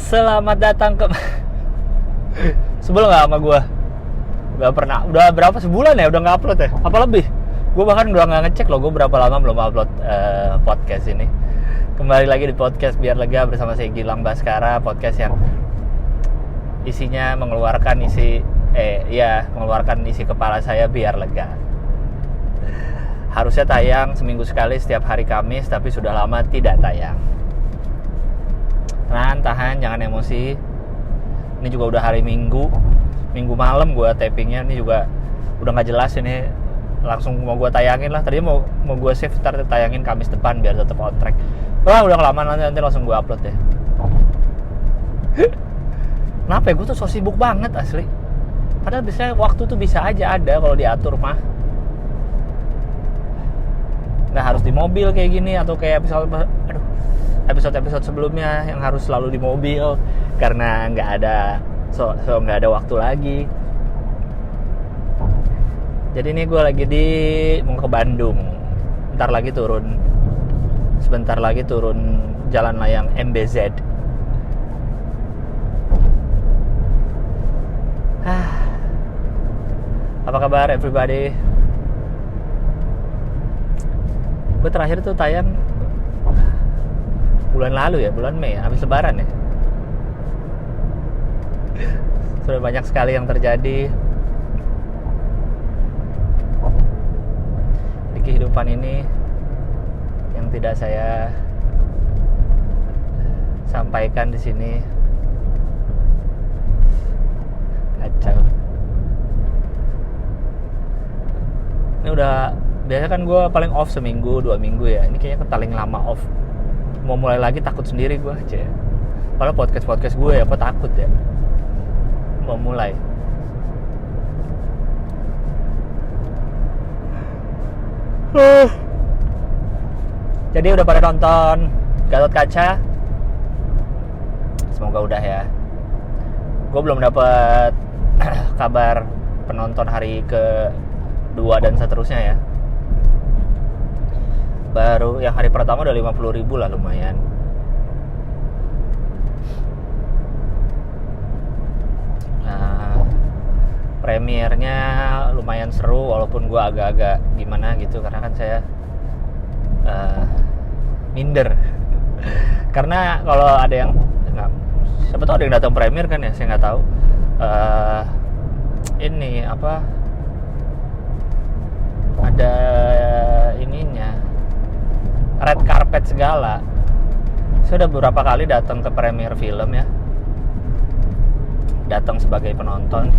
Selamat datang ke sebelum nggak sama gue, nggak pernah. Udah berapa sebulan ya udah nggak upload ya? Apa lebih? Gue bahkan udah nggak ngecek loh gue berapa lama belum upload podcast ini. Kembali lagi di podcast Biar Lega bersama saya Gilang Baskara, podcast yang isinya mengeluarkan isi kepala saya biar lega. Harusnya tayang seminggu sekali setiap hari Kamis, tapi sudah lama tidak tayang. Tahan, jangan emosi. Ini juga udah hari Minggu malam gue tapingnya. Ini juga udah nggak jelas ini. Langsung mau gue tayangin lah. Tadinya mau gue save ntar tayangin Kamis depan biar tetap on track. Wah udah kelamaan, nanti langsung gue upload ya. Kenapa ya gue tuh so sibuk banget asli. Padahal biasanya waktu tuh bisa aja ada kalau diatur mah. Nah harus di mobil kayak gini atau kayak episode sebelumnya yang harus selalu di mobil karena nggak ada waktu lagi. Jadi ini gue lagi mau ke Bandung. Sebentar lagi turun Jalan Layang MBZ. Apa kabar everybody? Gue terakhir tuh tayang bulan lalu ya, bulan Mei, habis lebaran ya. Sudah banyak sekali yang terjadi di kehidupan ini yang tidak saya sampaikan di sini. Kacau. Ini udah biasa kan gue paling off seminggu 2 minggu ya. Ini kayaknya paling lama off. Mau mulai lagi takut sendiri gue aja. Padahal podcast gue ya, kok takut ya mau mulai. Jadi udah pada nonton Gatot Kaca? Semoga udah ya. Gue belum dapet kabar penonton hari ke-2 dan seterusnya ya. Baru yang hari pertama udah 50.000 lah, lumayan. Premiernya lumayan seru walaupun gue agak-agak gimana gitu karena kan saya minder. Karena kalau ada yang siapa tahu ada yang datang premier kan ya, saya nggak tahu. Ini apa? Ada ininya, red carpet segala. Saya udah beberapa kali datang ke premier film ya, datang sebagai penonton,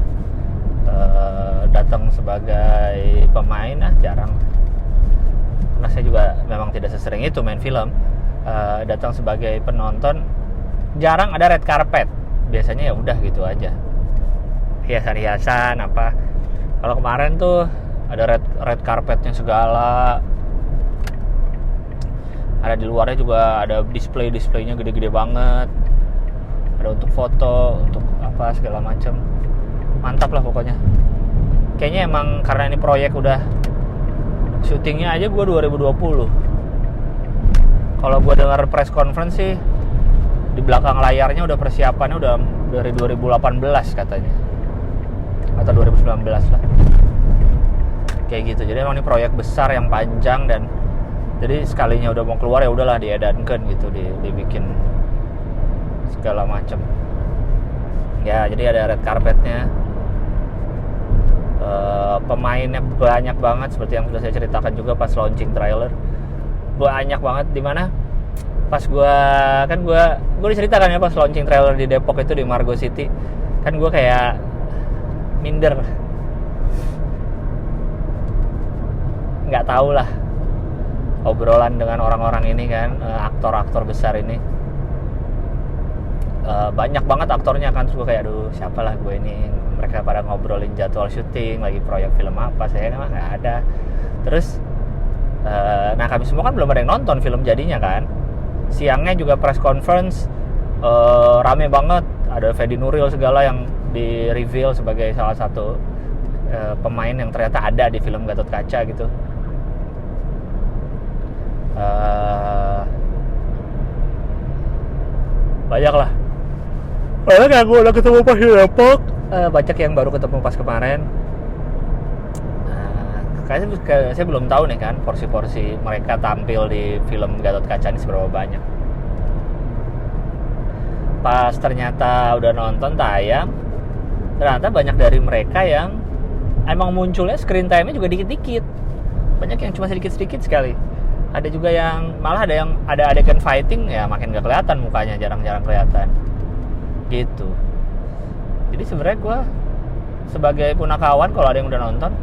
datang sebagai pemain jarang, karena saya juga memang tidak sesering itu main film. Datang sebagai penonton jarang ada red carpet, biasanya ya udah gitu aja, hiasan-hiasan apa. Kalau kemarin tuh ada red carpetnya segala. Ada di luarnya juga ada displaynya gede-gede banget. Ada untuk foto, untuk apa segala macam. Mantap lah pokoknya. Kayaknya emang karena ini proyek udah syutingnya aja gue 2020. Kalau gue dengar press conference sih di belakang layarnya udah persiapannya udah dari 2018 katanya. Atau 2019 lah. Kayak gitu. Jadi emang ini proyek besar yang panjang dan jadi sekalinya udah mau keluar ya udahlah diedankan gitu, dibikin segala macam. Ya, jadi ada red carpetnya. Pemainnya banyak banget seperti yang sudah saya ceritakan juga pas launching trailer. Banyak banget, dimana pas gue diceritakan ya pas launching trailer di Depok itu di Margo City. Kan gue kayak minder. Nggak tahu lah obrolan dengan orang-orang ini kan, aktor-aktor besar ini. Banyak banget aktornya kan, terus gue kayak aduh siapalah gue ini. Mereka pada ngobrolin jadwal syuting lagi proyek film apa, saya kan nggak ada. Terus kami semua kan belum ada yang nonton film jadinya kan. Siangnya juga press conference, rame banget, ada Fedi Nuril segala yang di reveal sebagai salah satu pemain yang ternyata ada di film Gatot Kaca gitu. Banyak lah Padahal nggak, gue udah ketemu pas di Depok, banyak yang baru ketemu pas kemarin. Kayaknya saya belum tahu nih kan porsi-porsi mereka tampil di film Gatot Kaca ini seberapa banyak. Pas ternyata udah nonton tayang, ternyata banyak dari mereka yang emang munculnya screen time-nya juga dikit-dikit. Banyak yang cuma sedikit-sedikit sekali. Ada juga yang malah ada adegan fighting ya makin gak kelihatan mukanya, jarang-jarang kelihatan. Gitu. Jadi sebenarnya gue sebagai punakawan kalau ada yang udah nonton,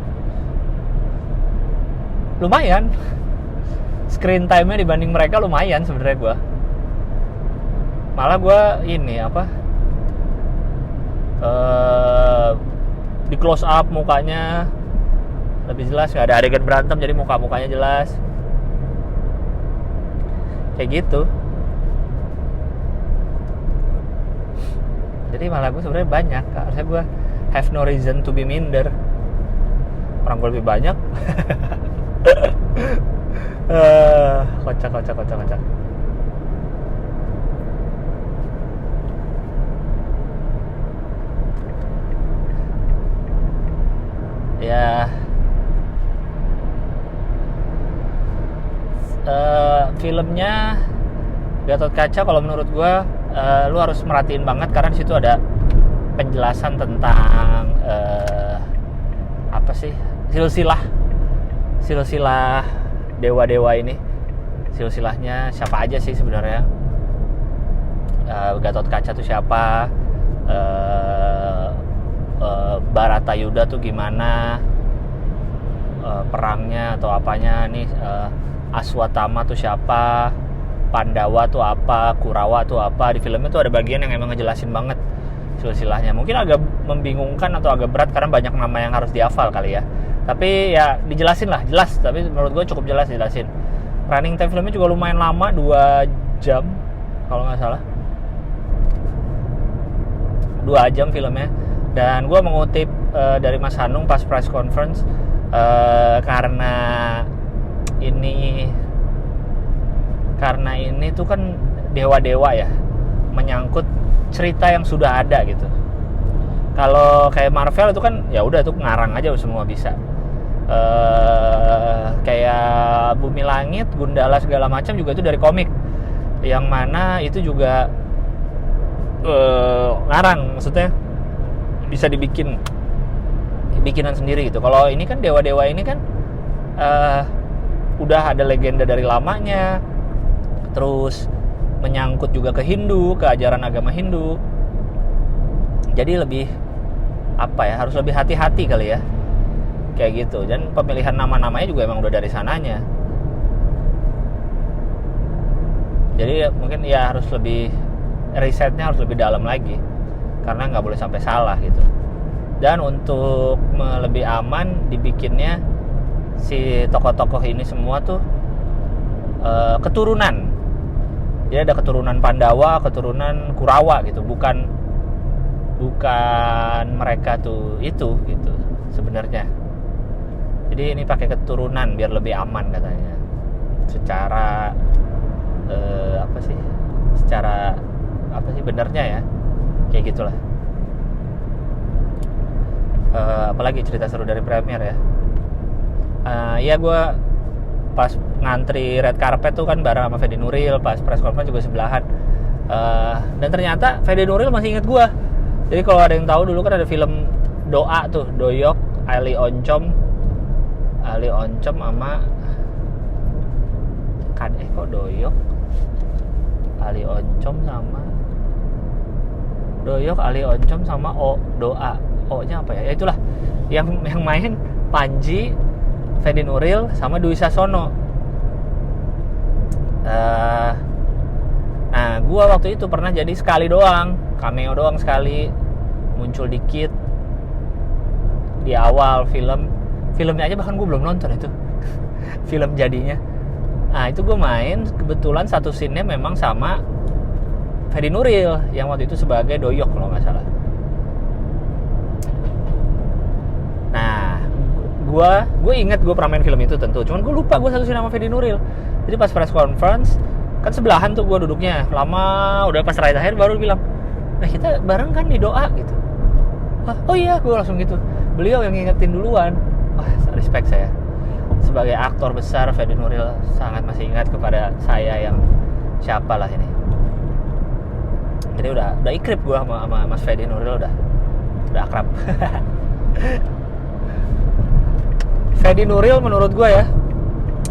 lumayan screen time-nya dibanding mereka lumayan sebenarnya gue. Malah gue ini di close up mukanya lebih jelas, nggak ada adegan berantem jadi mukanya jelas kayak gitu. Jadi malah gue sebenarnya banyak, harusnya gue have no reason to be minder, orang gue lebih banyak. Kocak. Ya, filmnya Gatot Kaca kalau menurut gue lu harus merhatiin banget karena di situ ada penjelasan tentang apa sih silsilah dewa-dewa ini. Silsilahnya siapa aja sih sebenarnya? Gatot Kaca tuh siapa? Baratayuda tuh gimana? Perangnya atau apanya nih? Aswatama tuh siapa? Pandawa tuh apa? Kurawa tuh apa? Di filmnya tuh ada bagian yang emang ngejelasin banget silsilahnya. Mungkin agak membingungkan atau agak berat karena banyak nama yang harus dihafal kali ya. Tapi ya dijelasin lah, jelas. Tapi menurut gue cukup jelas dijelasin. Running time filmnya juga lumayan lama, 2 jam kalau nggak salah. 2 jam filmnya. Dan gue mengutip dari Mas Hanung pas press conference, karena ini tuh kan dewa-dewa ya, menyangkut cerita yang sudah ada gitu. Kalau kayak Marvel itu kan ya udah tuh ngarang aja semua bisa. Kayak Bumi Langit, Gundala segala macam juga itu dari komik, yang mana itu juga ngarang, maksudnya bisa bikinan sendiri gitu. Kalau ini kan dewa-dewa ini kan udah ada legenda dari lamanya, terus menyangkut juga ke Hindu, ke ajaran agama Hindu. Jadi lebih harus lebih hati-hati kali ya, kayak gitu. Dan pemilihan nama-namanya juga emang udah dari sananya. Jadi mungkin ya harus lebih, risetnya harus lebih dalam lagi, karena nggak boleh sampai salah gitu. Dan untuk lebih aman dibikinnya si tokoh-tokoh ini semua tuh keturunan. Jadi ada keturunan Pandawa, keturunan Kurawa gitu, bukan mereka tuh itu gitu sebenarnya. Jadi ini pakai keturunan biar lebih aman katanya. Secara benernya ya, kayak gitulah. Apalagi cerita seru dari premier ya. Ya gue pas ngantri red carpet tuh kan bareng sama Fedi Nuril, pas press conference juga sebelahan. Dan ternyata Fedi Nuril masih inget gue. Jadi kalau ada yang tahu dulu kan ada film Doa tuh, Doyok, Ali Oncom sama kok Doyok, Ali Oncom sama Doyok, Ali Oncom sama Doa. O-nya apa ya? Ya itulah. Yang main Panji, Fedi Nuril sama Dwi Sasono. Nah, gue waktu itu pernah jadi sekali doang, cameo doang sekali, muncul dikit di awal filmnya aja, bahkan gue belum nonton itu film jadinya. Nah itu gue main, kebetulan satu scene-nya memang sama Fedi Nuril yang waktu itu sebagai Doyok kalau nggak salah. Nah, gue inget gue pernah main film itu tentu, cuman gue lupa gue satu scene sama Fedi Nuril. Jadi pas press conference kan sebelahan tuh gue duduknya, lama udah pas terakhir baru bilang, nah kita bareng kan di doa gitu. Oh iya, gue langsung gitu, beliau yang ngingetin duluan. Wah, respect saya sebagai aktor besar. Fedi Nuril sangat masih ingat kepada saya yang siapa lah ini. Jadi udah ikrip gue sama Mas Fedi Nuril, udah akrab. Fedi Nuril menurut gue ya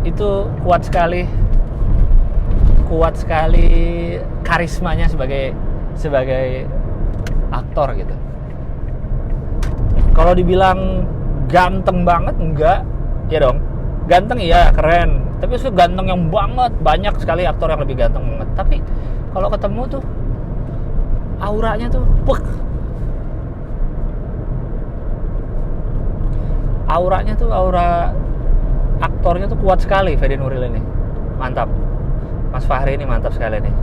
itu kuat sekali karismanya sebagai aktor gitu. Kalau dibilang ganteng banget enggak, ya dong. Ganteng iya, keren. Tapi itu ganteng yang banget, banyak sekali aktor yang lebih ganteng banget. Tapi kalau ketemu tuh auranya tuh aura aktornya tuh kuat sekali. Fedi Nuril ini mantap. Mas Fahri ini mantap sekali nih.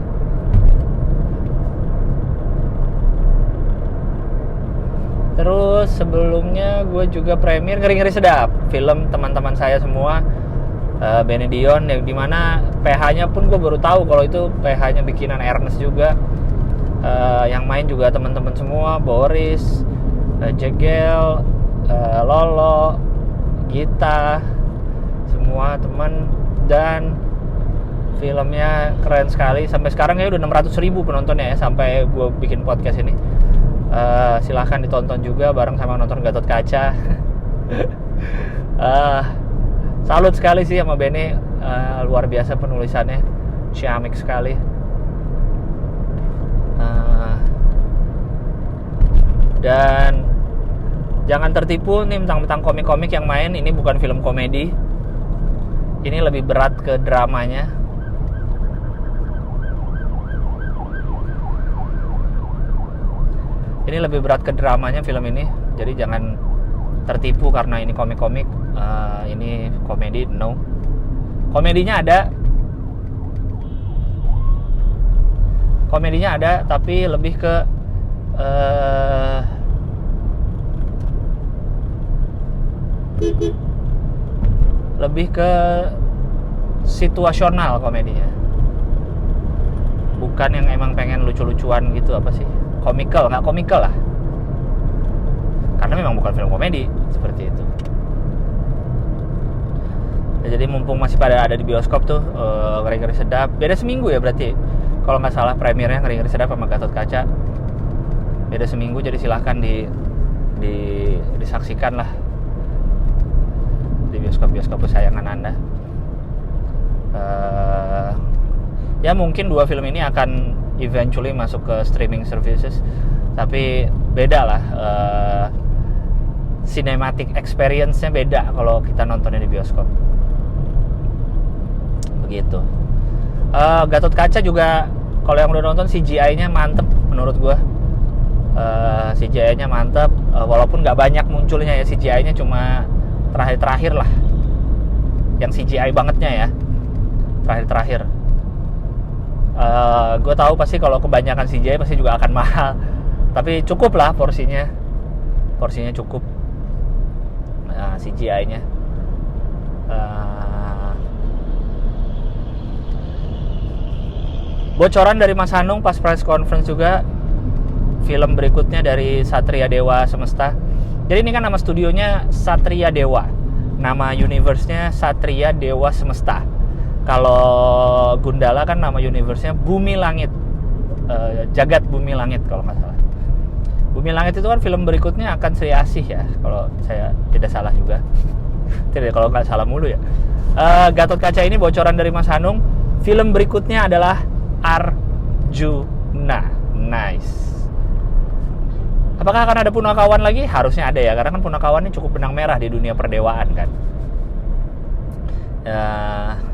Terus sebelumnya gue juga premier Ngeri-Ngeri Sedap, film teman-teman saya semua, Benny Dion, yang dimana PH-nya pun gue baru tahu kalau itu PH-nya bikinan Ernest juga. Yang main juga teman-teman semua, Boris, Jegel, Lolo, Gita, semua teman. Dan filmnya keren sekali. Sampai sekarang ya udah 600.000 penontonnya ya sampai gue bikin podcast ini. Silahkan ditonton juga bareng sama nonton Gatot Kaca. Salut sekali sih sama Benny, luar biasa penulisannya, ciamik sekali. Dan jangan tertipu nih tentang komik-komik yang main. Ini bukan film komedi, ini lebih berat ke dramanya. Ini lebih berat ke dramanya film ini. Jadi jangan tertipu karena ini komik-komik, ini komedi, no. Komedinya ada, tapi lebih ke situasional komedinya. Bukan yang emang pengen lucu-lucuan gitu, apa sih? Nggak komikal lah, karena memang bukan film komedi seperti itu. Ya, jadi mumpung masih pada ada di bioskop tuh, Ngeri-Ngeri Sedap, beda seminggu ya berarti kalau nggak salah premiernya Ngeri-Ngeri Sedap sama Gatot Kaca, beda seminggu. Jadi silahkan disaksikan lah di bioskop kesayangan Anda. Ya mungkin dua film ini akan eventually masuk ke streaming services, tapi beda lah, cinematic experience-nya beda kalau kita nontonnya di bioskop. Begitu. Gatot Kaca juga kalau yang udah nonton CGI-nya mantep menurut gua. CGI-nya mantep, walaupun nggak banyak munculnya ya CGI-nya, cuma terakhir lah yang CGI bangetnya ya, terakhir. Gue tahu pasti kalau kebanyakan CGI pasti juga akan mahal, tapi cukup lah porsinya cukup. CGI-nya bocoran dari Mas Hanung pas press conference juga, film berikutnya dari Satria Dewa Semesta. Jadi ini kan nama studionya Satria Dewa, nama universe-nya Satria Dewa Semesta. Kalau Gundala kan nama universe-nya Bumi Langit, Jagat Bumi Langit kalau nggak salah. Bumi Langit itu kan film berikutnya akan Sri Asih ya, kalau saya tidak salah juga. Tidak, kalau nggak salah mulu ya. Gatot Kaca ini bocoran dari Mas Hanung, film berikutnya adalah Arjuna. Nice. Apakah akan ada Punakawan lagi? Harusnya ada ya, karena kan Punakawan ini cukup benang merah di dunia perdewaan kan.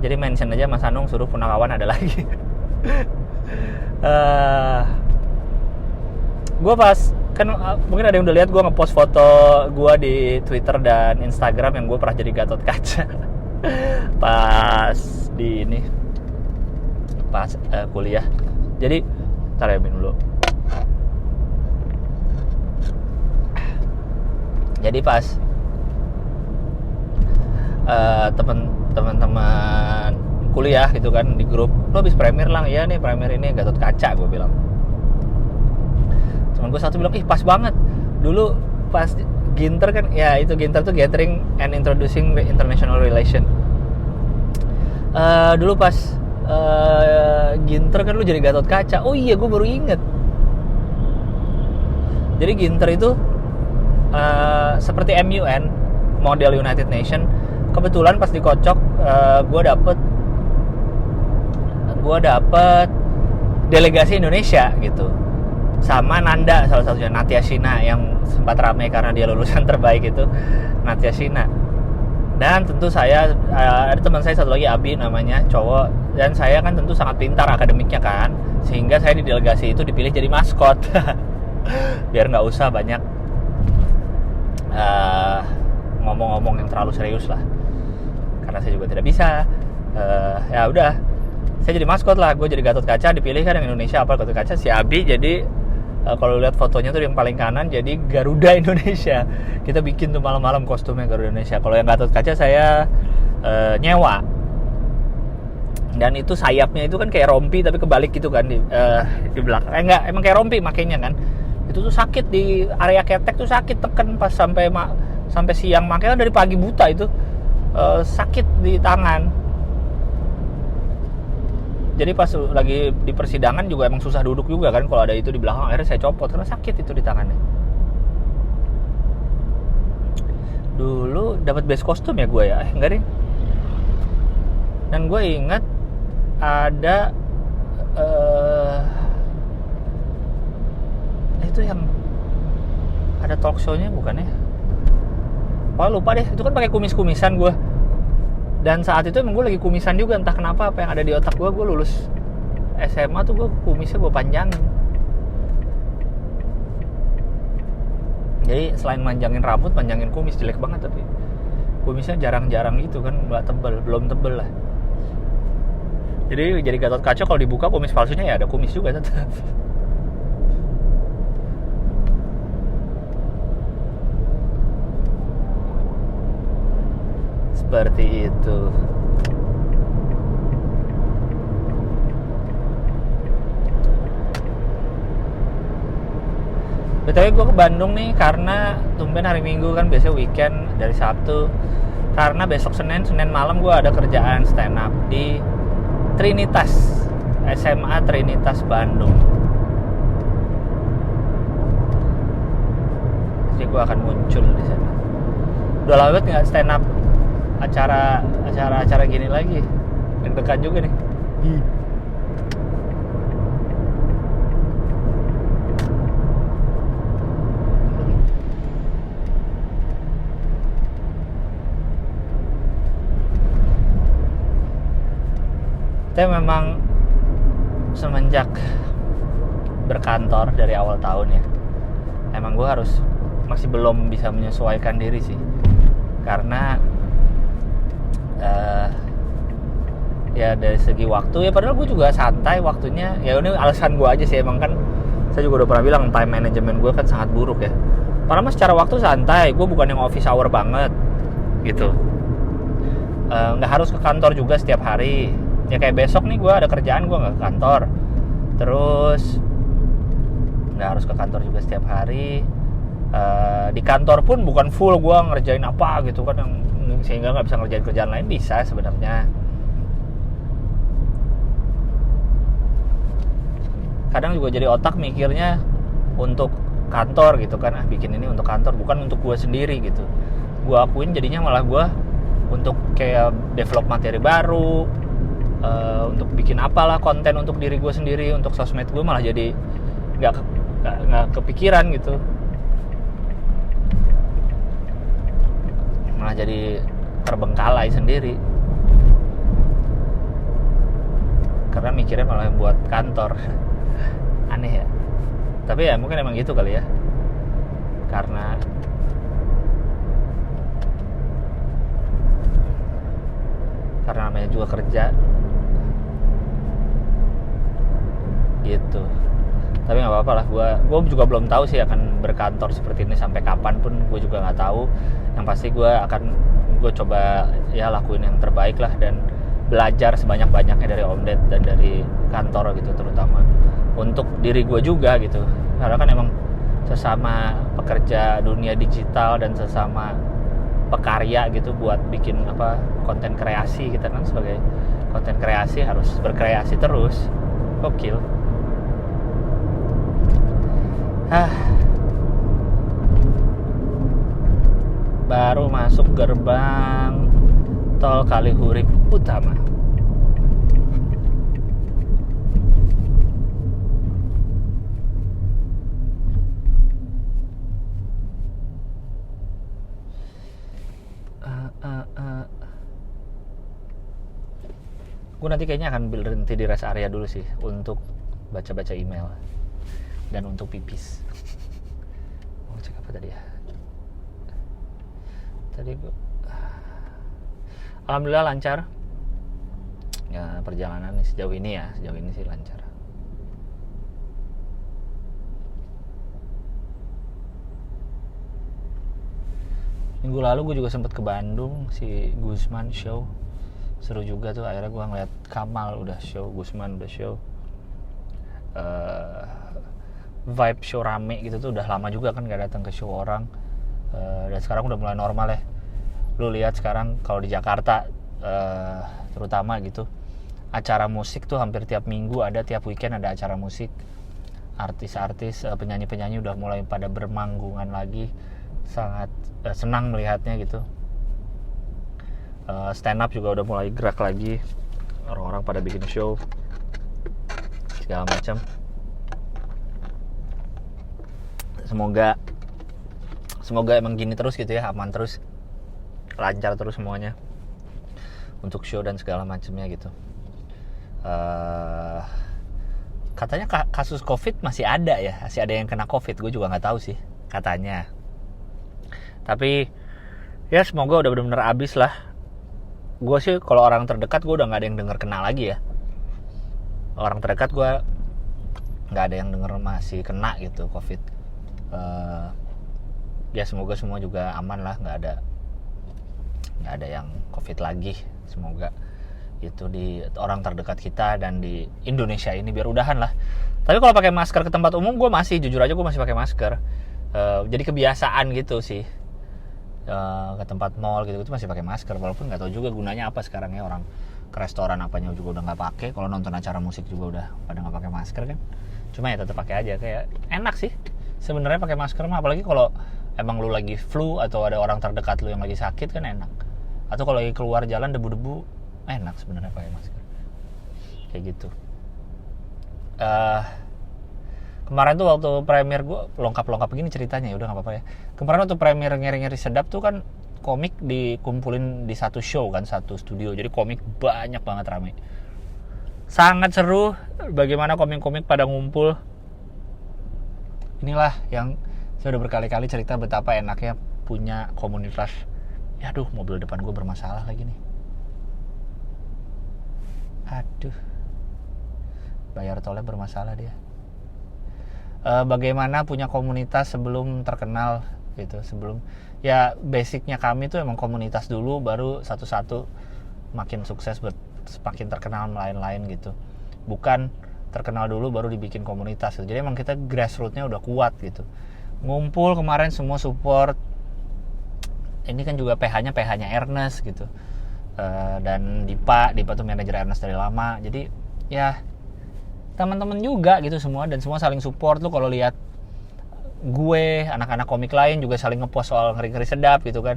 Jadi mention aja Mas Hanung, suruh Punakawan ada lagi. Gue pas kan mungkin ada yang udah lihat gue ngepost foto gue di Twitter dan Instagram yang gue pernah jadi Gatot Kaca. Pas di ini, pas kuliah. Jadi ntar ya minum dulu. Jadi pas teman-teman kuliah gitu kan di grup, lo habis premier lang, ya nih premier ini Gatot Kaca, gue bilang. teman gue satu bilang, ih pas banget dulu pas Ginter kan, ya itu Ginter tuh Gathering and Introducing International Relation. Dulu pas Ginter kan lu jadi Gatot Kaca. Oh iya, gue baru inget. Jadi Ginter itu seperti MUN, model United Nation. Kebetulan pas dikocok gue dapet delegasi Indonesia gitu, sama Nanda salah satunya, Natya Shina yang sempat ramai karena dia lulusan terbaik itu, Natya Shina. Dan tentu saya ada teman saya satu lagi, Abi namanya, cowok, dan saya kan tentu sangat pintar akademiknya kan, sehingga saya di delegasi itu dipilih jadi maskot biar nggak usah banyak ngomong-ngomong yang terlalu serius lah, karena saya juga tidak bisa. Ya udah, saya jadi maskot lah, gue jadi Gatot Kaca, dipilih kan yang Indonesia apa Gatot Kaca, si Abi jadi kalau lihat fotonya tuh yang paling kanan jadi Garuda Indonesia. Kita bikin tuh malam-malam kostumnya Garuda Indonesia. Kalau yang Gatot Kaca saya nyewa, dan itu sayapnya itu kan kayak rompi tapi kebalik gitu kan di belakang. Enggak, emang kayak rompi makanya kan. Itu tuh sakit di area ketek tuh, sakit teken pas sampai siang, makanya dari pagi buta itu sakit di tangan. Jadi pas lagi di persidangan juga emang susah duduk juga kan kalau ada itu di belakang. Akhirnya saya copot karena sakit itu di tangannya. Dulu dapat base kostum ya gue ya, enggak deh. Dan gue ingat ada itu yang ada talk show-nya bukan ya? Pokoknya lupa deh. Itu kan pakai kumis-kumisan gue. Dan saat itu emang gue lagi kumisan juga, entah kenapa apa yang ada di otak gue lulus SMA tuh gue kumisnya gue panjangin. Jadi selain manjangin rambut, manjangin kumis, jelek banget tapi kumisnya jarang-jarang gitu kan, nggak tebel, belum tebel lah. Jadi Gatot Kaca kalau dibuka kumis palsunya ya ada kumis juga tetap. Seperti itu. BTW gue ke Bandung nih karena tumben hari Minggu kan, biasanya weekend dari Sabtu. Karena besok Senin malam gue ada kerjaan stand up di Trinitas, SMA Trinitas Bandung. Jadi gue akan muncul di sana. Udah lama banget nggak stand up acara gini lagi, deg-degan juga nih. Tapi memang semenjak berkantor dari awal tahun ya, emang gue masih belum bisa menyesuaikan diri sih, karena ya dari segi waktu ya, padahal gue juga santai waktunya ya. Ini alasan gue aja sih, emang kan saya juga udah pernah bilang time management gue kan sangat buruk ya. Padahal secara waktu santai, gue bukan yang office hour banget gitu. Nggak harus ke kantor juga setiap hari ya, kayak besok nih gue ada kerjaan, gue nggak ke kantor. Terus nggak harus ke kantor juga setiap hari. Di kantor pun bukan full gue ngerjain apa gitu kan, yang sehingga nggak bisa ngerjain kerjaan lain. Bisa sebenarnya. Kadang juga jadi otak mikirnya untuk kantor gitu kan, bikin ini untuk kantor, bukan untuk gue sendiri gitu. Gue akuin jadinya malah gue untuk kayak develop materi baru, untuk bikin apalah konten untuk diri gue sendiri, untuk sosmed gue, malah jadi nggak kepikiran gitu. Malah jadi terbengkalai sendiri karena mikirnya malah buat kantor. Aneh ya, tapi ya mungkin emang gitu kali ya, karena namanya juga kerja gitu. Tapi nggak apa-apa lah, gue juga belum tahu sih akan berkantor seperti ini sampai kapan pun, gue juga nggak tahu. Yang pasti gue coba ya lakuin yang terbaik lah, dan belajar sebanyak-banyaknya dari Om Ded dan dari kantor gitu, terutama untuk diri gue juga gitu. Karena kan emang sesama pekerja dunia digital dan sesama pekarya gitu buat bikin konten kreasi. Kita kan sebagai konten kreasi harus berkreasi terus. Gokil. Baru masuk gerbang tol Kalihurip Utama. Gue nanti kayaknya akan berhenti di rest area dulu sih untuk baca-baca email dan untuk pipis. Mau cek apa tadi ya? Tadi gue alhamdulillah lancar ya perjalanan sejauh ini sih lancar. Minggu lalu gue juga sempat ke Bandung, si Gusman show, seru juga tuh. Akhirnya gue ngeliat Kamal udah show, Gusman udah show, vibe show rame gitu tuh udah lama juga kan gak datang ke show orang. Dan sekarang udah mulai normal ya. Lu lihat sekarang kalau di Jakarta terutama gitu, acara musik tuh hampir tiap minggu ada, tiap weekend ada acara musik. Artis-artis, penyanyi-penyanyi udah mulai pada bermanggungan lagi. Sangat senang melihatnya gitu. Stand up juga udah mulai gerak lagi, orang-orang pada bikin show segala macam. Semoga emang gini terus gitu ya, aman terus, lancar terus semuanya untuk show dan segala macamnya gitu. Katanya kasus COVID masih ada yang kena COVID. Gue juga nggak tahu sih katanya. Tapi ya semoga udah benar-benar abis lah. Gue sih kalau orang terdekat gue udah nggak ada yang denger kena lagi ya. Orang terdekat gue nggak ada yang denger masih kena gitu COVID. Ya semoga semua juga aman lah, nggak ada yang COVID lagi. Semoga itu di orang terdekat kita dan di Indonesia ini biar udahan lah. Tapi kalau pakai masker ke tempat umum jujur aja gue masih pakai masker. Jadi kebiasaan gitu sih. Ke tempat mall gitu masih pakai masker, walaupun nggak tahu juga gunanya apa sekarang ya. Orang ke restoran apanya juga udah nggak pakai, kalau nonton acara musik juga udah pada nggak pakai masker kan. Cuma ya tetap pakai aja, kayak enak sih sebenarnya pakai masker mah, apalagi kalau emang lu lagi flu atau ada orang terdekat lu yang lagi sakit kan enak. Atau kalau lagi keluar jalan debu-debu enak sebenarnya pakai masker kayak gitu. Kemarin tuh waktu premier gue lengkap begini ceritanya, ya udah nggak apa-apa ya. Kemarin waktu premier Ngeri-Ngeri Sedap tuh kan komik dikumpulin di satu show kan, satu studio. Jadi komik banyak banget rame. Sangat seru bagaimana komik-komik pada ngumpul. Inilah yang saya udah berkali-kali cerita betapa enaknya punya komunitas. Ya aduh, mobil depan gue bermasalah lagi nih. Aduh. Bayar tolnya bermasalah dia. Bagaimana punya komunitas sebelum terkenal gitu, sebelum ya basicnya kami tuh emang komunitas dulu, baru satu-satu makin sukses semakin terkenal lain-lain gitu, bukan terkenal dulu baru dibikin komunitas gitu. Jadi emang kita grassrootsnya udah kuat gitu, ngumpul kemarin semua support. Ini kan juga PH-nya Ernest gitu, dan Dipa tuh manajer Ernest dari lama, jadi ya teman-teman juga gitu semua, dan semua saling support. Lu kalau lihat gue, anak-anak komik lain juga saling ngepost soal Ngeri-Ngeri Sedap gitu kan.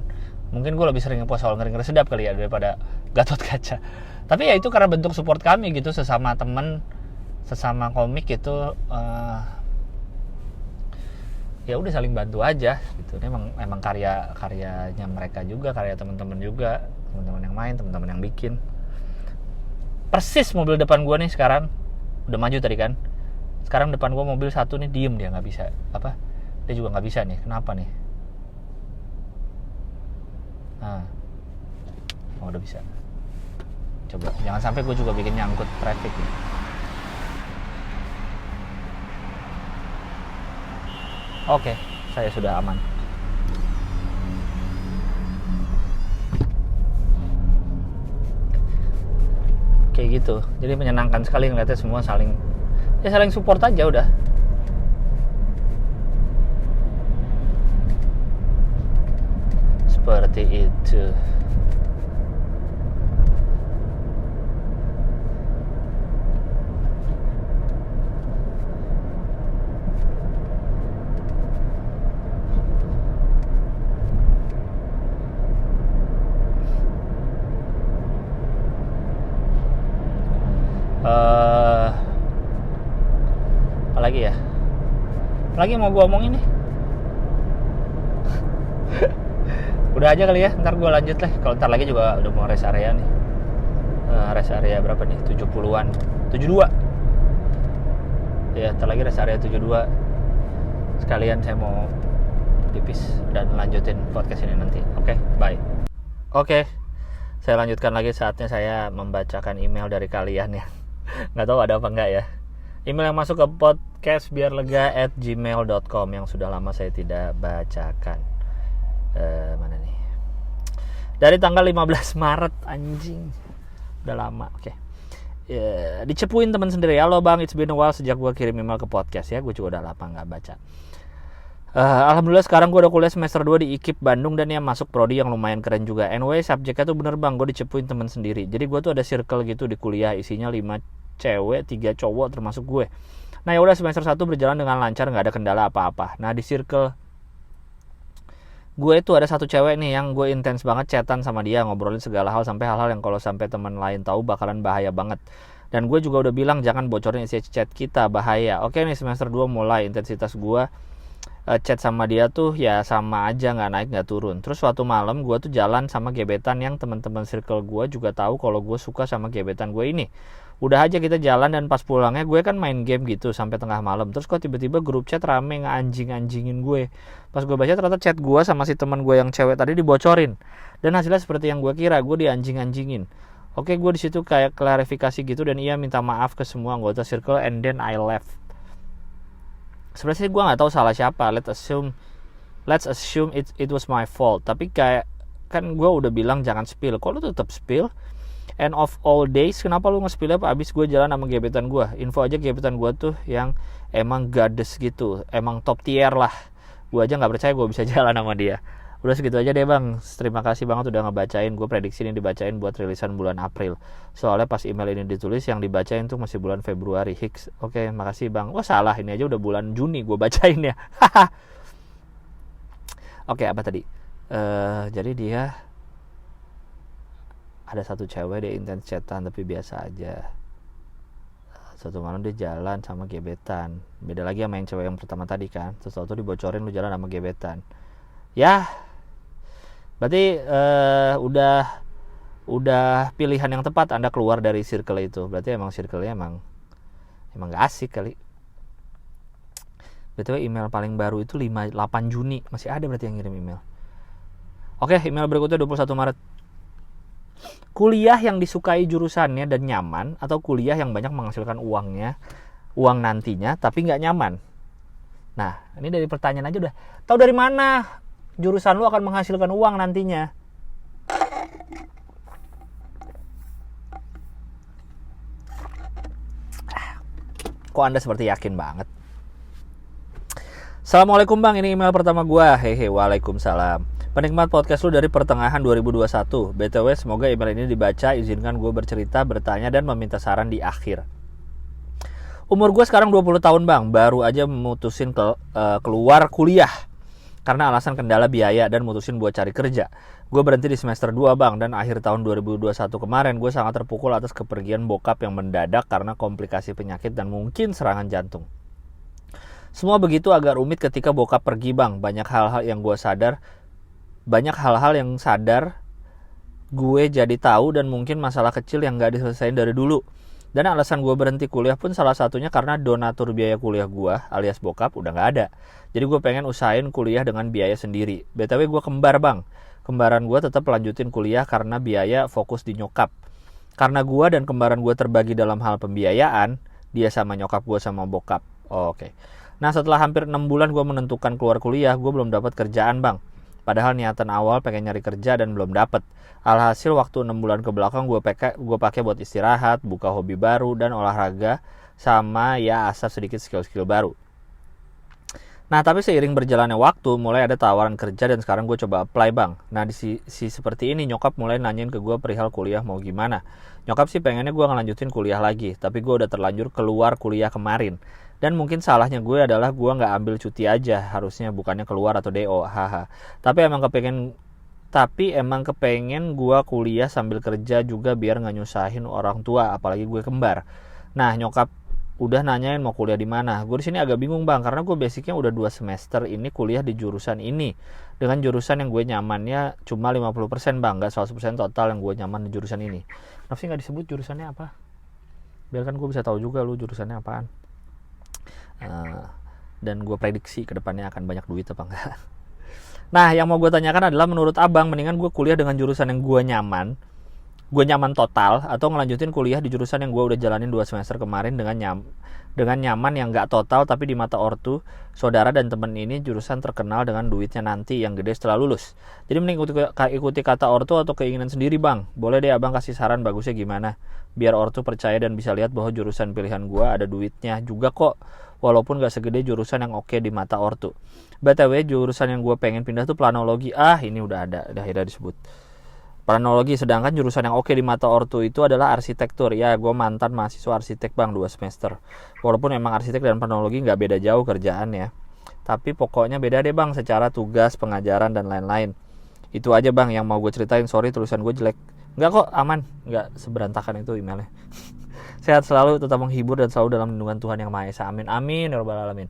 Mungkin gue lebih sering ngepost soal Ngeri-Ngeri Sedap kali ya daripada Gatot Kaca. Tapi ya itu karena bentuk support kami gitu, sesama temen, sesama komik gitu. Ya udah saling bantu aja gitu. Ini emang karyanya mereka juga, karya teman-teman juga, teman-teman yang main, teman-teman yang bikin. Persis mobil depan gue nih sekarang udah maju tadi kan, sekarang depan gue mobil satu nih diem, dia nggak bisa dia juga nggak bisa nih, kenapa nih? Udah bisa. Coba jangan sampai gue juga bikin nyangkut traffic nih. Oke, saya sudah aman. Kayak gitu. Jadi menyenangkan sekali ngeliatnya semua saling support aja udah. seperti itu. Apalagi ya? Apalagi mau gue omongin nih? Udah aja kali ya, ntar gue lanjut lah. Kalau ntar lagi juga udah mau rest area nih. Rest area berapa nih? 70-an 72. Ya, ntar lagi rest area 72. Sekalian saya mau pipis dan lanjutin podcast ini nanti. Oke, bye. Oke, saya lanjutkan lagi. Saatnya saya membacakan email dari kalian ya. Nggak tahu ada apa enggak ya. Email yang masuk ke podcastbiarlega@gmail.com yang sudah lama saya tidak bacakan. Mana nih? Dari tanggal 15 Maret, anjing. Udah lama, oke. Dicepuin teman sendiri. Halo bang, it's been a while sejak gue kirim email ke podcast ya. Gue juga udah lama gak baca. Alhamdulillah sekarang gue udah kuliah semester 2 di IKIP Bandung dan ya masuk prodi yang lumayan keren juga. Anyway, subjeknya tuh bener bang, gue dicepuin teman sendiri. Jadi gue tuh ada circle gitu di kuliah, isinya 5 cewek, 3 cowok termasuk gue. Nah ya udah semester 1 berjalan dengan lancar, nggak ada kendala apa-apa. Nah di circle gue itu ada satu cewek nih yang gue intens banget chatan sama dia, ngobrolin segala hal sampai hal-hal yang kalau sampai teman lain tahu bakalan bahaya banget. Dan gue juga udah bilang jangan bocorin isi chat kita, bahaya. Oke nih semester 2 mulai intensitas gue chat sama dia tuh ya sama aja, nggak naik nggak turun. Terus suatu malam gue tuh jalan sama gebetan yang teman-teman circle gue juga tahu kalau gue suka sama gebetan gue ini. Udah aja kita jalan dan pas pulangnya gue kan main game gitu sampai tengah malam. Terus kok tiba-tiba grup chat rame nge-anjing-anjingin gue. Pas gue baca ternyata chat gue sama si teman gue yang cewek tadi dibocorin. Dan hasilnya seperti yang gue kira, gue dianjing-anjingin. Oke, gue di situ kayak klarifikasi gitu dan ia minta maaf ke semua anggota circle and then I left. Sebenarnya gue nggak tahu salah siapa. Let's assume it was my fault. Tapi kayak kan gue udah bilang jangan spill. Kok lu tetap spill? End of all days, kenapa lu nge-spill apa? Abis gue jalan sama gebetan gue. Info aja gebetan gue tuh yang emang goddess gitu, emang top tier lah. Gue aja nggak percaya gue bisa jalan sama dia. Udah segitu aja deh bang. Terima kasih banget udah ngebacain. Gue prediksi ini dibacain buat rilisan bulan April. Soalnya pas email ini ditulis yang dibacain tuh masih bulan Februari. Hicks. Oke, makasih bang. Wah salah, ini aja udah bulan Juni gue bacain ya. Oke, apa tadi? Jadi dia ada satu cewek dia intens chatan tapi biasa aja. Suatu malam dia jalan sama gebetan. Beda lagi sama yang cewek yang pertama tadi kan. Terus waktu dibocorin lu jalan sama gebetan. Ya, berarti udah pilihan yang tepat Anda keluar dari circle itu. Berarti emang circle-nya emang gak asik kali. BTW email paling baru itu 8 Juni. Masih ada berarti yang ngirim email. Oke, email berikutnya 21 Maret. Kuliah yang disukai jurusannya dan nyaman, atau kuliah yang banyak menghasilkan uang nantinya tapi nggak nyaman. Nah, ini dari pertanyaan aja udah tahu dari mana jurusan lu akan menghasilkan uang nantinya. Kok Anda seperti yakin banget? Assalamualaikum bang, ini email pertama gua. Hehe, waalaikumsalam. Penikmat podcast lu dari pertengahan 2021. BTW semoga email ini dibaca. Izinkan gue bercerita, bertanya, dan meminta saran di akhir. Umur gue sekarang 20 tahun bang. Baru aja memutusin keluar kuliah karena alasan kendala biaya dan mutusin buat cari kerja. Gue berhenti di semester 2 bang. Dan akhir tahun 2021 kemarin gue sangat terpukul atas kepergian bokap yang mendadak karena komplikasi penyakit dan mungkin serangan jantung. Semua begitu agak rumit ketika bokap pergi bang. Banyak hal-hal yang sadar gue jadi tahu dan mungkin masalah kecil yang gak diselesain dari dulu. Dan alasan gue berhenti kuliah pun salah satunya karena donatur biaya kuliah gue alias bokap udah gak ada. Jadi gue pengen usahain kuliah dengan biaya sendiri. BTW gue kembar bang. Kembaran gue tetap lanjutin kuliah karena biaya fokus di nyokap. Karena gue dan kembaran gue terbagi dalam hal pembiayaan, dia sama nyokap gue sama bokap. Oke. Nah setelah hampir 6 bulan gue menentukan keluar kuliah, gue belum dapat kerjaan bang. Padahal niatan awal pengen nyari kerja dan belum dapet. Alhasil waktu 6 bulan ke belakang gue pakai buat istirahat, buka hobi baru dan olahraga sama ya asah sedikit skill-skill baru. Nah, tapi seiring berjalannya waktu, mulai ada tawaran kerja dan sekarang gue coba apply, Bang. Nah, di sisi seperti ini, nyokap mulai nanyain ke gue perihal kuliah mau gimana. Nyokap sih pengennya gue ngelanjutin kuliah lagi, tapi gue udah terlanjur keluar kuliah kemarin. Dan mungkin salahnya gue adalah gue nggak ambil cuti aja, harusnya bukannya keluar atau DO, haha. Tapi emang kepengen gue kuliah sambil kerja juga biar nggak nyusahin orang tua, apalagi gue kembar. Nah, nyokap udah nanyain mau kuliah di mana. Gue di sini agak bingung, Bang, karena gue basicnya udah 2 semester ini kuliah di jurusan ini dengan jurusan yang gue nyamannya cuma 50%, Bang, nggak 100% total yang gue nyaman di jurusan ini. Kenapa sih nggak disebut jurusannya apa? Biar kan gue bisa tahu juga lu jurusannya apaan. Dan gue prediksi kedepannya akan banyak duit apa enggak. Nah, yang mau gue tanyakan adalah menurut abang mendingan gue kuliah dengan jurusan yang gue nyaman total, atau ngelanjutin kuliah di jurusan yang gue udah jalanin 2 semester kemarin dengan nyaman yang gak total tapi di mata ortu, saudara dan temen ini jurusan terkenal dengan duitnya nanti yang gede setelah lulus. Jadi mending ikuti kata ortu atau keinginan sendiri, Bang. Boleh deh abang kasih saran bagusnya gimana, biar ortu percaya dan bisa lihat bahwa jurusan pilihan gue ada duitnya juga kok, walaupun gak segede jurusan yang oke di mata ortu. BTW jurusan yang gue pengen pindah tuh planologi. Ini udah disebut planologi, sedangkan jurusan yang oke di mata ortu itu adalah arsitektur. Ya, gue mantan mahasiswa arsitek, Bang, 2 semester. Walaupun emang arsitek dan planologi gak beda jauh kerjaan ya, tapi pokoknya beda deh, Bang, secara tugas, pengajaran, dan lain-lain. Itu aja, Bang, yang mau gue ceritain. Sorry tulisan gue jelek. Enggak kok, aman, enggak seberantakan itu emailnya. Sehat selalu, tetap menghibur, dan selalu dalam lindungan Tuhan Yang Maha Esa. Amin, amin, ya rabbal alamin.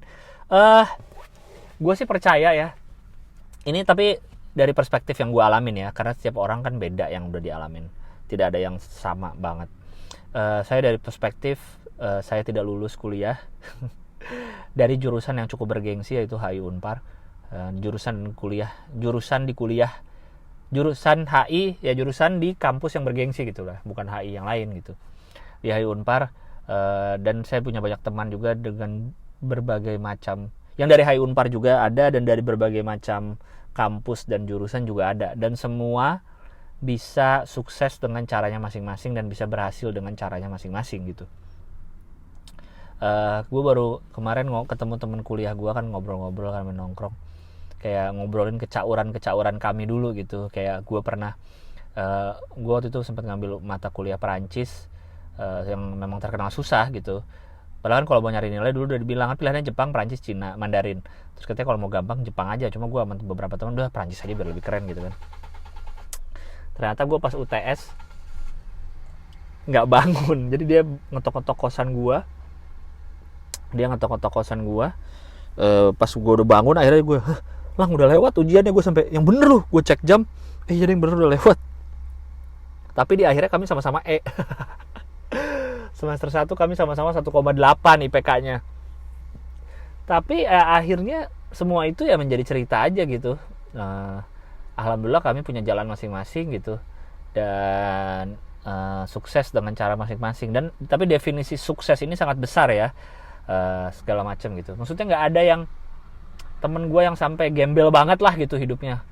Gue sih percaya ya, ini tapi dari perspektif yang gue alamin ya, karena setiap orang kan beda yang udah dialamin, tidak ada yang sama banget. Saya dari perspektif saya tidak lulus kuliah dari jurusan yang cukup bergengsi, yaitu HI Unpar. Jurusan HI ya, jurusan di kampus yang bergengsi gitu lah, bukan HI yang lain gitu, di HI Unpar. Dan saya punya banyak teman juga dengan berbagai macam, yang dari HI Unpar juga ada, dan dari berbagai macam kampus dan jurusan juga ada, dan semua bisa sukses dengan caranya masing-masing dan bisa berhasil dengan caranya masing-masing gitu. Gue baru kemarin ketemu temen kuliah gue, kan ngobrol-ngobrol, kan menongkrong, kayak ngobrolin kecauran kami dulu gitu. Kayak gue pernah gue waktu itu sempat ngambil mata kuliah Perancis yang memang terkenal susah gitu. Padahal kan kalau mau nyari nilai dulu udah dibilang kan pilihannya Jepang, Prancis, Cina, Mandarin. Terus katanya kalau mau gampang Jepang aja. Cuma gue sama beberapa teman udah Prancis aja biar lebih keren gitu kan. Ternyata gue pas UTS nggak bangun. Jadi dia ngetok-ngetok kosan gue. Pas gue udah bangun akhirnya gue, Lang udah lewat ujiannya. Gue sampai yang bener loh. Gue cek jam. Jadi yang bener udah lewat. Tapi di akhirnya kami sama-sama E. Semester 1 kami sama-sama 1,8 IPK-nya. Tapi akhirnya semua itu ya menjadi cerita aja gitu. Alhamdulillah kami punya jalan masing-masing gitu. Dan sukses dengan cara masing-masing. Tapi definisi sukses ini sangat besar ya. Segala macam gitu. Maksudnya nggak ada yang temen gue yang sampai gembel banget lah gitu hidupnya.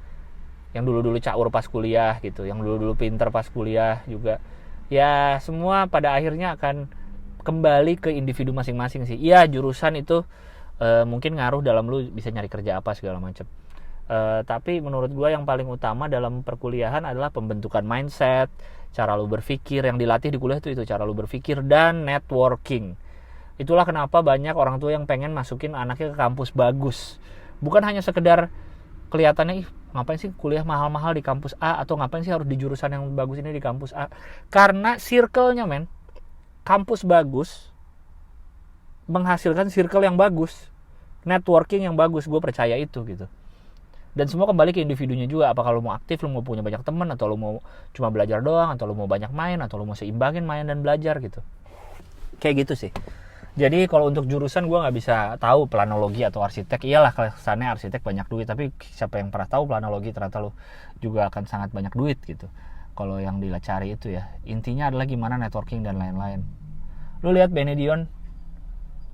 Yang dulu-dulu caur pas kuliah gitu. Yang dulu-dulu pinter pas kuliah juga. Ya semua pada akhirnya akan kembali ke individu masing-masing sih. Iya, jurusan itu mungkin ngaruh dalam lu bisa nyari kerja apa segala macam. Tapi menurut gue yang paling utama dalam perkuliahan adalah pembentukan mindset, cara lu berpikir. Yang dilatih di kuliah itu cara lu berpikir dan networking. Itulah kenapa banyak orang tua yang pengen masukin anaknya ke kampus bagus. Bukan hanya sekedar kelihatannya ngapain sih kuliah mahal-mahal di kampus A, atau ngapain sih harus di jurusan yang bagus ini di kampus A. Karena circle-nya kampus bagus menghasilkan circle yang bagus, networking yang bagus. Gue percaya itu gitu. Dan semua kembali ke individunya juga. Apakah lo mau aktif, lo mau punya banyak teman, atau lo mau cuma belajar doang, atau lo mau banyak main, atau lo mau seimbangin main dan belajar gitu. Kayak gitu sih. Jadi kalau untuk jurusan gue nggak bisa tahu planologi atau arsitek. Iyalah kesannya arsitek banyak duit, tapi siapa yang pernah tahu planologi ternyata lo juga akan sangat banyak duit gitu. Kalau yang dilacari itu ya, intinya adalah gimana networking dan lain-lain. Lo lihat Benedion,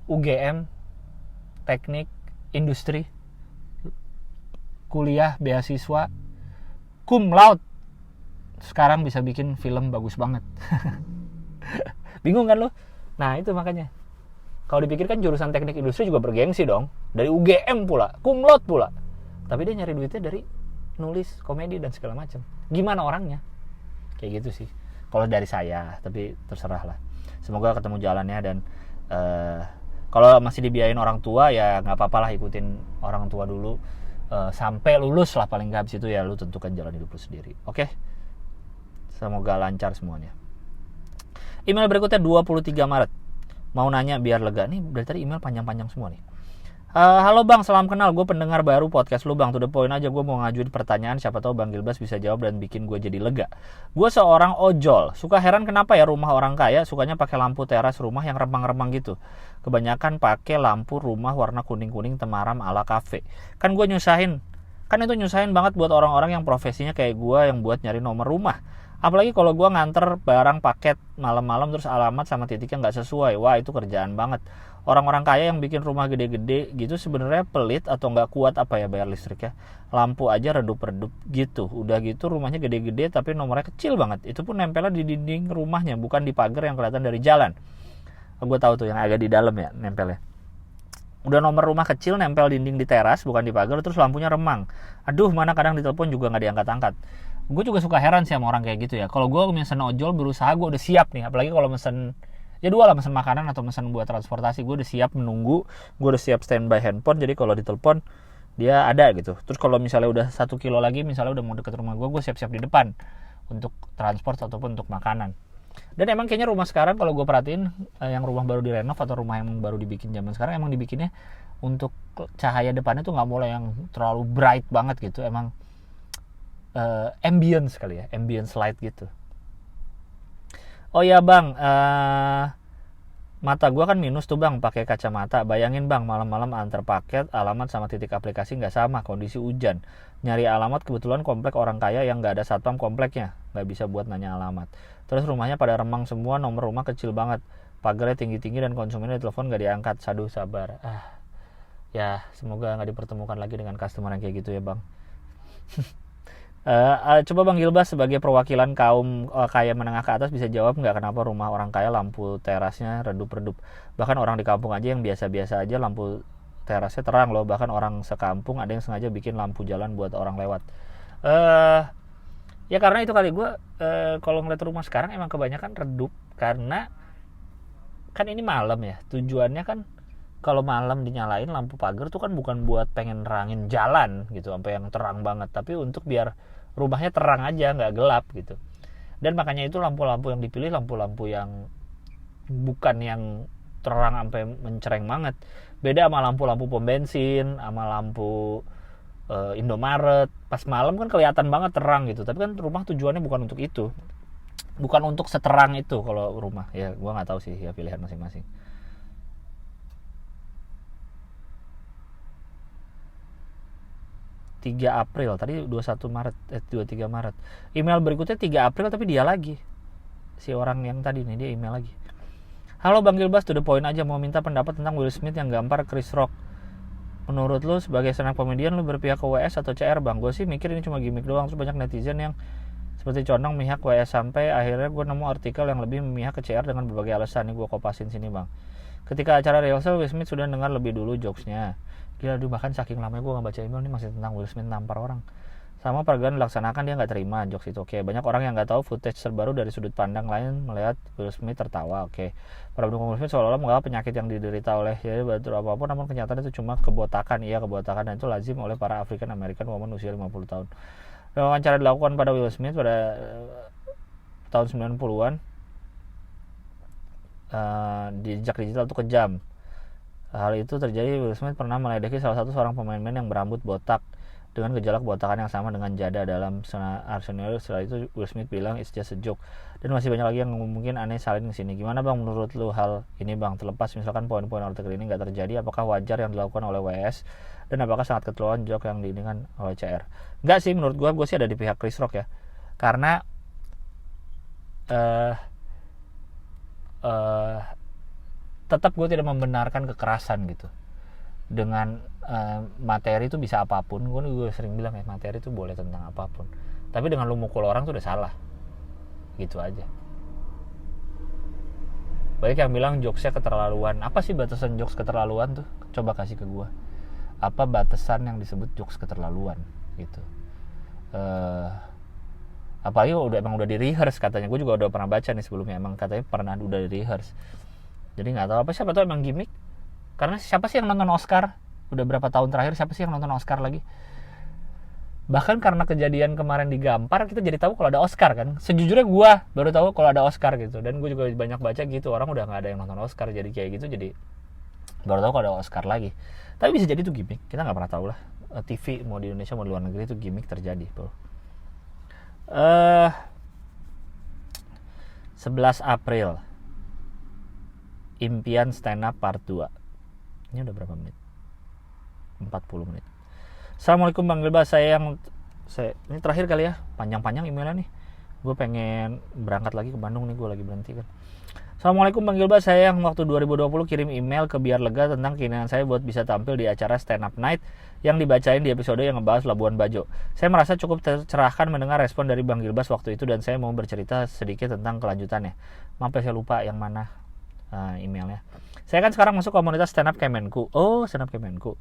UGM, teknik, industri, kuliah, beasiswa, cum laude, sekarang bisa bikin film bagus banget. Bingung kan lo? Nah itu makanya. Kalau dipikirkan jurusan teknik industri juga bergengsi dong. dari UGM pula, cum laude pula, tapi dia nyari duitnya dari nulis komedi dan segala macam. Gimana orangnya? Kayak gitu sih kalau dari saya, tapi terserah lah. Semoga ketemu jalannya. Dan kalau masih dibiayain orang tua ya nggak apa-apa lah, ikutin orang tua dulu sampai lulus lah paling nggak. Habis itu ya lu tentukan jalan hidup lu sendiri. Oke? Semoga lancar semuanya. Email berikutnya 23 Maret. Mau nanya biar lega. Nih dari tadi email panjang-panjang semua nih. Halo Bang, salam kenal. Gue pendengar baru podcast lu Bang. To the point aja, gue mau ngajuin pertanyaan. Siapa tahu Bang Gilbas bisa jawab dan bikin gue jadi lega. Gue seorang ojol. Suka heran kenapa ya rumah orang kaya sukanya pakai lampu teras rumah yang remang-remang gitu. Kebanyakan pakai lampu rumah warna kuning-kuning temaram ala kafe. Kan itu nyusahin banget buat orang-orang yang profesinya kayak gue yang buat nyari nomor rumah. Apalagi kalau gue nganter barang paket malam-malam terus alamat sama titiknya nggak sesuai. Wah, itu kerjaan banget. Orang-orang kaya yang bikin rumah gede-gede gitu sebenarnya pelit atau nggak kuat apa ya bayar listrik ya. Lampu aja redup-redup gitu. Udah gitu rumahnya gede-gede tapi nomornya kecil banget. Itu pun nempelnya di dinding rumahnya, bukan di pagar yang kelihatan dari jalan. Gue tahu tuh yang agak di dalam ya nempelnya. Udah nomor rumah kecil nempel dinding di teras bukan di pagar, terus lampunya remang. Aduh, mana kadang ditelepon juga nggak diangkat-angkat. Gue juga suka heran sih sama orang kayak gitu ya. Kalau gue mesen ojol berusaha, gue udah siap nih. Apalagi kalau mesen, ya dua lah, mesen makanan atau mesen buat transportasi. Gue udah siap menunggu, gue udah siap standby handphone. Jadi kalau ditelepon dia ada gitu. Terus kalau misalnya udah 1 kilo lagi, misalnya udah mau deket rumah gue siap-siap di depan untuk transport ataupun untuk makanan. Dan emang kayaknya rumah sekarang kalau gue perhatiin yang rumah baru direnov atau rumah yang baru dibikin zaman sekarang emang dibikinnya untuk cahaya depannya tuh nggak boleh yang terlalu bright banget gitu. Emang ambience kali ya, ambience light gitu. Oh ya Bang, mata gue kan minus tuh Bang, pakai kacamata. Bayangin Bang, malam-malam antar paket, alamat sama titik aplikasi nggak sama, kondisi hujan. Nyari alamat kebetulan komplek orang kaya yang nggak ada satpam kompleknya, nggak bisa buat nanya alamat. Terus rumahnya pada remang semua, nomor rumah kecil banget, pagarnya tinggi-tinggi dan konsumennya telepon nggak diangkat. Saduh, sabar. Ya semoga nggak dipertemukan lagi dengan customer yang kayak gitu ya Bang. Coba Bang Gilbas sebagai perwakilan kaum kaya menengah ke atas bisa jawab nggak kenapa rumah orang kaya lampu terasnya redup-redup. Bahkan orang di kampung aja yang biasa-biasa aja lampu terasnya terang loh. Bahkan orang sekampung ada yang sengaja bikin lampu jalan buat orang lewat. Ya karena itu kali gue kalau ngeliat rumah sekarang emang kebanyakan redup. Karena kan ini malam ya. Tujuannya kan kalau malam dinyalain lampu pagar tuh kan bukan buat pengen nerangin jalan gitu sampai yang terang banget, tapi untuk biar rumahnya terang aja, nggak gelap gitu. Dan makanya itu lampu-lampu yang dipilih lampu-lampu yang bukan yang terang sampai mencereng banget. Beda sama lampu-lampu pom bensin, sama lampu Indomaret. Pas malam kan kelihatan banget terang gitu, tapi kan rumah tujuannya bukan untuk itu, bukan untuk seterang itu. Kalau rumah ya gua nggak tahu sih ya, pilihan masing-masing. 3 April, tadi 23 Maret. Email berikutnya 3 April tapi dia lagi. Si orang yang tadi nih dia email lagi. Halo Bang Gilbas, to the point aja, mau minta pendapat tentang Will Smith yang gampar Chris Rock. Menurut lu sebagai stand up comedian lu berpihak ke WS atau CR Bang? Gue sih mikir ini cuma gimmick doang. Terus banyak netizen yang seperti condong memihak WS sampai akhirnya gue nemu artikel yang lebih memihak ke CR dengan berbagai alasan. Ini gue kopasin sini Bang. Ketika acara rehearsal, Will Smith sudah dengar lebih dulu jokesnya. Gila, bahkan saking lamanya gue gak baca email ini masih tentang Will Smith nampar orang. Sama peragaan dilaksanakan dia gak terima jokes itu. Oke, banyak orang yang gak tahu footage terbaru dari sudut pandang lain melihat Will Smith tertawa. Oke, para pendukung Will Smith seolah-olah menganggap penyakit yang diderita oleh jadi batur apapun, namun kenyataan itu cuma kebotakan. Iya, kebotakan, dan itu lazim oleh para African American woman usia 50 tahun. Wawancara dilakukan pada Will Smith pada tahun 90-an di jejak digital itu kejam. Hal itu terjadi Will Smith pernah meledeki salah satu seorang pemain-pemain yang berambut botak dengan gejala kebotakan yang sama dengan jada dalam skenario. Setelah itu Will Smith bilang it's just a joke. Dan masih banyak lagi yang mungkin aneh salin ke sini. Gimana Bang menurut lu hal ini Bang? Terlepas misalkan poin-poin artikel ini nggak terjadi, apakah wajar yang dilakukan oleh WS dan apakah sangat keterlaluan joke yang diinginkan oleh CR? Enggak sih, menurut gue sih ada di pihak Chris Rock ya. Karena tetap gue tidak membenarkan kekerasan gitu. Dengan materi itu bisa apapun. Gue sering bilang ya, materi itu boleh tentang apapun. Tapi dengan lu mukul orang tuh udah salah. Gitu aja. Banyak yang bilang jokesnya keterlaluan. Apa sih batasan jokes keterlaluan tuh? Coba kasih ke gue. batasan yang disebut jokes keterlaluan gitu. Apalagi emang udah di rehearse katanya. Gue juga udah pernah baca nih sebelumnya, emang katanya pernah udah di rehearse. Jadi nggak tahu siapa tahu emang gimmick. Karena siapa sih yang nonton Oscar? Udah berapa tahun terakhir siapa sih yang nonton Oscar lagi? Bahkan karena kejadian kemarin di Gampar, kita jadi tahu kalau ada Oscar kan. Sejujurnya gue baru tahu kalau ada Oscar gitu. Dan gue juga banyak baca gitu, orang udah nggak ada yang nonton Oscar. Jadi kayak gitu, jadi baru tahu kalau ada Oscar lagi. Tapi bisa jadi itu gimmick, kita nggak pernah tahu lah. TV mau di Indonesia mau di luar negeri itu gimmick terjadi, bro. 11 April Impian stand up part 2. Ini udah berapa menit? 40 menit. Assalamualaikum Bang Gilbas, ini terakhir kali ya, panjang-panjang emailnya nih. Gue pengen berangkat lagi ke Bandung nih, gue lagi berhenti kan. Assalamualaikum Bang Gilbas, saya yang waktu 2020 kirim email ke Biar Lega tentang keinginan saya buat bisa tampil di acara stand up night yang dibacain di episode yang ngebahas Labuan Bajo. Saya merasa cukup tercerahkan mendengar respon dari Bang Gilbas waktu itu dan saya mau bercerita sedikit tentang kelanjutannya. Maaf saya lupa yang mana emailnya. Saya kan sekarang masuk komunitas stand up Kemenku. Stand up Kemenku.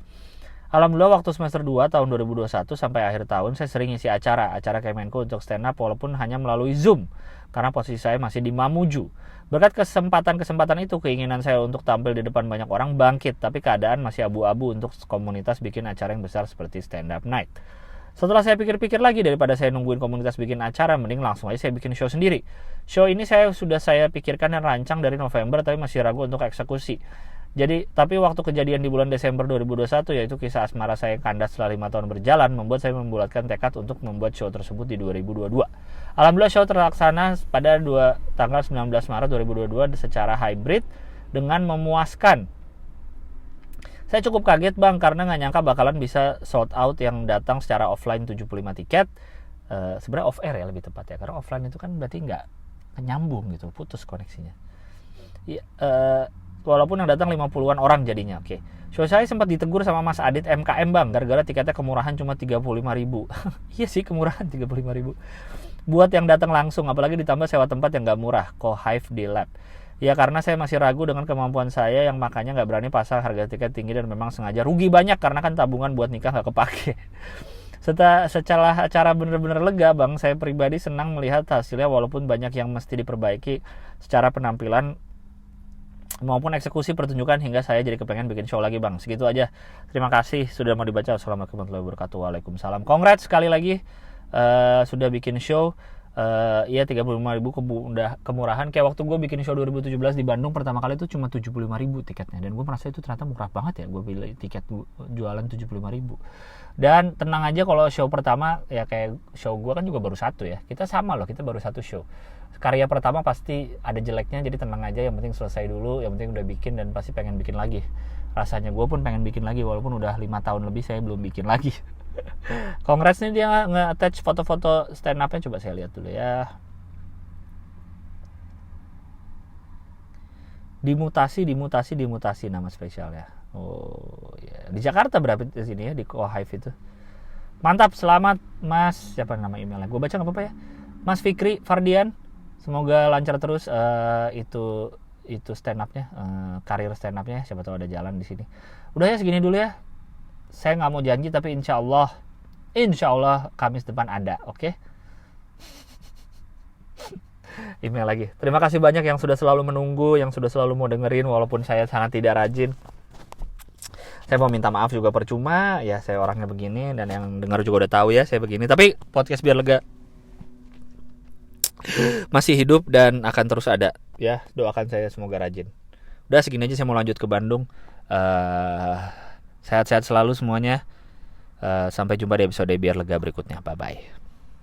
Alhamdulillah waktu semester 2 tahun 2021 sampai akhir tahun saya sering isi acara Kemenku untuk stand up walaupun hanya melalui Zoom karena posisi saya masih di Mamuju. Berkat kesempatan itu keinginan saya untuk tampil di depan banyak orang bangkit, tapi keadaan masih abu-abu untuk komunitas bikin acara yang besar seperti stand up night. Setelah saya pikir-pikir lagi, daripada saya nungguin komunitas bikin acara, mending langsung aja saya bikin show sendiri. Show ini sudah saya pikirkan dan rancang dari November tapi masih ragu untuk eksekusi. Tapi waktu kejadian di bulan Desember 2021, yaitu kisah asmara saya yang kandas setelah 5 tahun berjalan, membuat saya membulatkan tekad untuk membuat show tersebut di 2022. Alhamdulillah show terlaksana pada tanggal 19 Maret 2022 secara hybrid dengan memuaskan. Saya cukup kaget Bang, karena gak nyangka bakalan bisa sold out yang datang secara offline 75 tiket. Sebenarnya off air ya lebih tepat ya, karena offline itu kan berarti gak nyambung gitu, putus koneksinya. Walaupun yang datang 50-an orang jadinya. Oke. Show saya sempat ditegur sama Mas Adit MKM Bang, gara-gara tiketnya kemurahan cuma 35.000. Iya sih, kemurahan 35.000. Buat yang datang langsung, apalagi ditambah sewa tempat yang gak murah, Co-Hive di Lab. Ya karena saya masih ragu dengan kemampuan saya, yang makanya gak berani pasang harga tiket tinggi dan memang sengaja rugi banyak karena kan tabungan buat nikah gak kepake. Setelah acara bener-bener lega Bang, saya pribadi senang melihat hasilnya walaupun banyak yang mesti diperbaiki secara penampilan maupun eksekusi pertunjukan, hingga saya jadi kepengen bikin show lagi Bang. Segitu aja. Terima kasih sudah mau dibaca. Assalamualaikum warahmatullahi wabarakatuh. Waalaikumsalam. Congrats sekali lagi sudah bikin show. Iya 35.000 udah kemurahan. Kayak waktu gue bikin show 2017 di Bandung pertama kali itu cuma 75.000 tiketnya, dan gue merasa itu ternyata murah banget ya. Gue pilih tiket jualan 75.000. Dan tenang aja, kalau show pertama ya kayak show gue kan juga baru satu ya. Kita sama loh, kita baru satu show. Karya pertama pasti ada jeleknya, jadi tenang aja, yang penting selesai dulu, yang penting udah bikin dan pasti pengen bikin lagi. Rasanya gue pun pengen bikin lagi walaupun udah 5 tahun lebih saya belum bikin lagi. Congrats nih, dia nge-attach foto-foto stand up-nya, coba saya lihat dulu ya. Dimutasi nama spesialnya. Oh ya, di Jakarta berapa di sini ya, di Co-Hive itu. Mantap, selamat Mas, siapa nama emailnya? Gue baca nggak apa-apa ya. Mas Fikri Fardian, semoga lancar terus itu stand up-nya, karir stand up-nya, siapa tahu ada jalan di sini. Udah ya, segini dulu ya. Saya nggak mau janji, tapi insya Allah Kamis depan ada, oke? Email lagi. Terima kasih banyak yang sudah selalu menunggu, yang sudah selalu mau dengerin walaupun saya sangat tidak rajin. Saya mau minta maaf juga percuma, ya saya orangnya begini, dan yang dengar juga udah tahu ya saya begini. Tapi podcast Biar Lega masih hidup dan akan terus ada, ya. Doakan saya semoga rajin. Udah segini aja, saya mau lanjut ke Bandung. Sehat-sehat selalu semuanya. Sampai jumpa di episode Biar Lega berikutnya. Bye-bye.